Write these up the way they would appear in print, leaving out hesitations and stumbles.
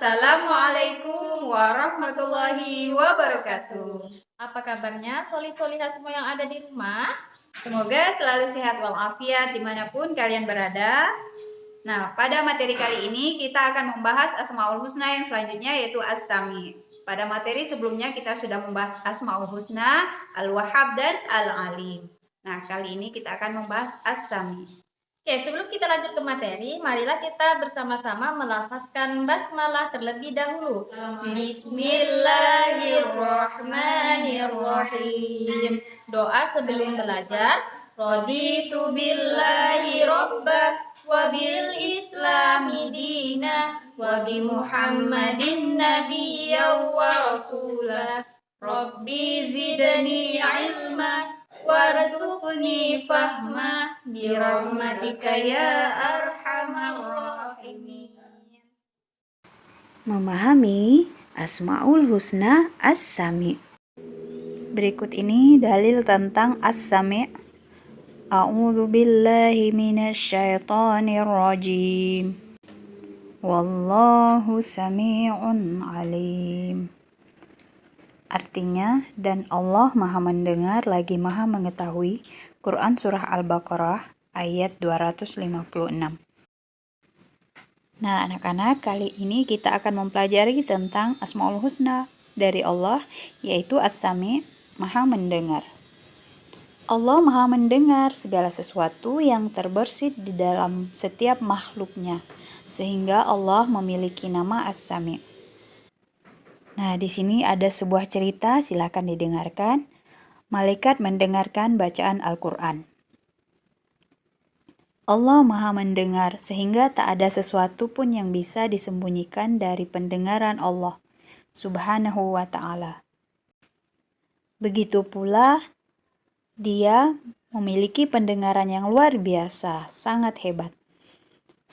Assalamualaikum warahmatullahi wabarakatuh. Apa kabarnya soli-soliha semua yang ada di rumah? Semoga selalu sehat walafiat dimanapun kalian berada. Nah, pada materi kali ini kita akan membahas Asmaul Husna yang selanjutnya yaitu As-Sami. Pada materi sebelumnya kita sudah membahas Asmaul Husna, Al-Wahhab dan Al-Alim. Nah, kali ini kita akan membahas As-Sami. Oke, sebelum kita lanjut ke materi, marilah kita bersama-sama melafazkan basmalah terlebih dahulu. Bismillahirrahmanirrahim. Doa sebelum belajar. Raditu billahi robba wa bil islami dina wa bi muhammadin nabiyya wa rasulah. Rabbi zidni ilma warzuqni fahma birahmatika ya arhamar rahimin. Memahami Asmaul Husna As-Sami. Berikut ini dalil tentang As-Sami. A'udzu billahi minasyaitonir rajim. Wallahu sami'un alim. Artinya, dan Allah Maha mendengar lagi Maha mengetahui. Quran Surah Al-Baqarah ayat 256. Nah, anak-anak, kali ini kita akan mempelajari tentang Asmaul Husna dari Allah, yaitu As-Sami, Maha mendengar. Allah Maha mendengar segala sesuatu yang terbersit di dalam setiap makhluknya, sehingga Allah memiliki nama As-Sami. Nah, di sini ada sebuah cerita, silakan didengarkan. Malaikat mendengarkan bacaan Al-Quran. Allah Maha mendengar sehingga tak ada sesuatu pun yang bisa disembunyikan dari pendengaran Allah Subhanahu wa ta'ala. Begitu pula, Dia memiliki pendengaran yang luar biasa, sangat hebat.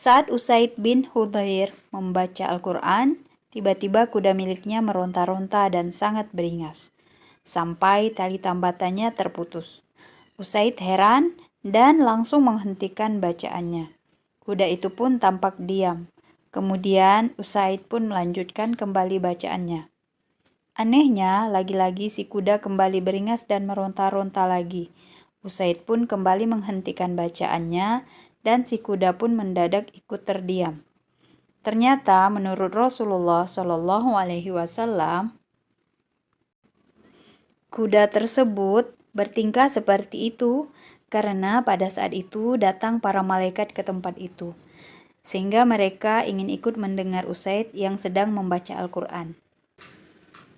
Saat Usaid bin Hudhair membaca Al-Quran, tiba-tiba kuda miliknya meronta-ronta dan sangat beringas, sampai tali tambatannya terputus. Usaid heran dan langsung menghentikan bacaannya. Kuda itu pun tampak diam. Kemudian Usaid pun melanjutkan kembali bacaannya. Anehnya, lagi-lagi si kuda kembali beringas dan meronta-ronta lagi. Usaid pun kembali menghentikan bacaannya dan si kuda pun mendadak ikut terdiam. Ternyata menurut Rasulullah Shallallahu Alaihi Wasallam, kuda tersebut bertingkah seperti itu karena pada saat itu datang para malaikat ke tempat itu, sehingga mereka ingin ikut mendengar Usaid yang sedang membaca Al-Quran.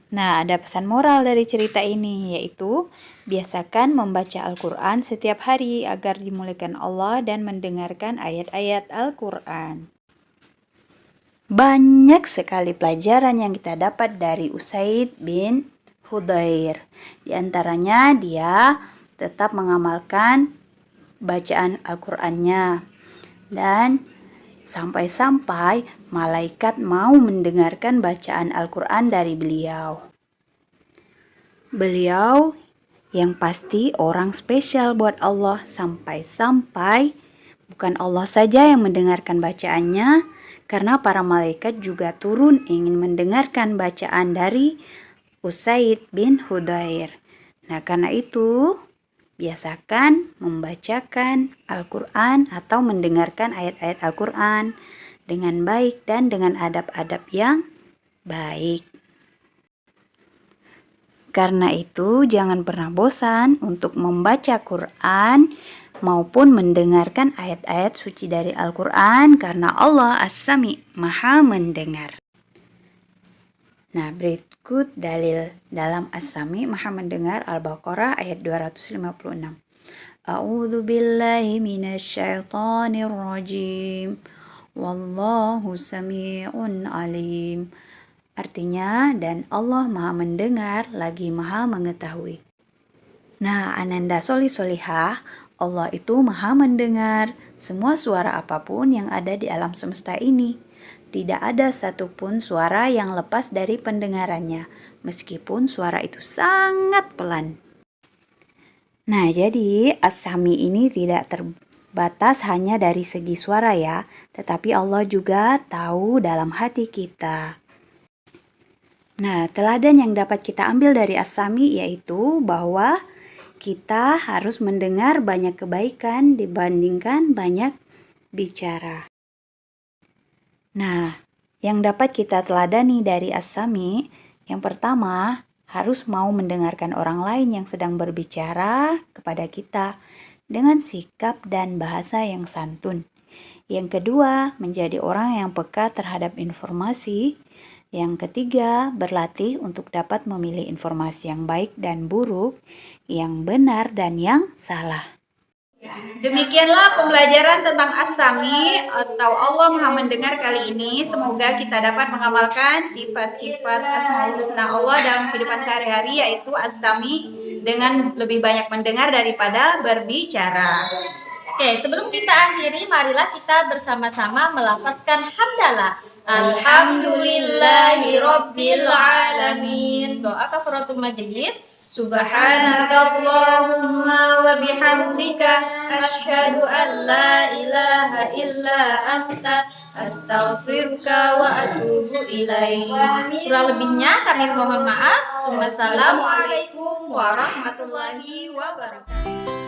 Nah, ada pesan moral dari cerita ini, yaitu biasakan membaca Al-Quran setiap hari agar dimuliakan Allah dan mendengarkan ayat-ayat Al-Quran. Banyak sekali pelajaran yang kita dapat dari Usaid bin Hudhair. Di antaranya dia tetap mengamalkan bacaan Al-Qur'annya dan sampai-sampai malaikat mau mendengarkan bacaan Al-Qur'an dari beliau. Beliau yang pasti orang spesial buat Allah, sampai-sampai bukan Allah saja yang mendengarkan bacaannya, karena para malaikat juga turun ingin mendengarkan bacaan dari Usaid bin Hudhair. Nah, karena itu biasakan membacakan Al-Quran atau mendengarkan ayat-ayat Al-Quran dengan baik dan dengan adab-adab yang baik. Karena itu jangan pernah bosan untuk membaca Quran maupun mendengarkan ayat-ayat suci dari Al-Quran, karena Allah As-Sami, Maha mendengar. Nah, berikut dalil dalam As-Sami, Maha mendengar, Al-Baqarah ayat 256. A'udzu billahi minasyaitonir rajim. Wallahu sami'un alim. Artinya, dan Allah Maha mendengar lagi Maha mengetahui. Nah, Ananda Solihah, Allah itu Maha mendengar semua suara apapun yang ada di alam semesta ini. Tidak ada satupun suara yang lepas dari pendengarannya, meskipun suara itu sangat pelan. Nah, jadi As-Sami ini tidak terbatas hanya dari segi suara ya, tetapi Allah juga tahu dalam hati kita. Nah, teladan yang dapat kita ambil dari As-Sami yaitu bahwa kita harus mendengar banyak kebaikan dibandingkan banyak bicara. Nah, yang dapat kita teladani dari As-Sami, yang pertama, harus mau mendengarkan orang lain yang sedang berbicara kepada kita dengan sikap dan bahasa yang santun. Yang kedua, menjadi orang yang peka terhadap informasi. Yang ketiga, berlatih untuk dapat memilih informasi yang baik dan buruk, yang benar dan yang salah. Demikianlah pembelajaran tentang As-Sami atau Allah Maha Mendengar kali ini. Semoga kita dapat mengamalkan sifat-sifat Asmaul Husna Allah dalam kehidupan sehari-hari, yaitu As-Sami, dengan lebih banyak mendengar daripada berbicara. Oke, sebelum kita akhiri, marilah kita bersama-sama melafazkan hamdalah. Alhamdulillahi Rabbil Alamin. Doa kafaratul majlis. Subhanakallahumma wa bihamdika asyhadu an la ilaha illa anta astaghfiruka wa atubu ilaik. Kurang lebihnya kami mohon maaf. Wassalamualaikum warahmatullahi wabarakatuh.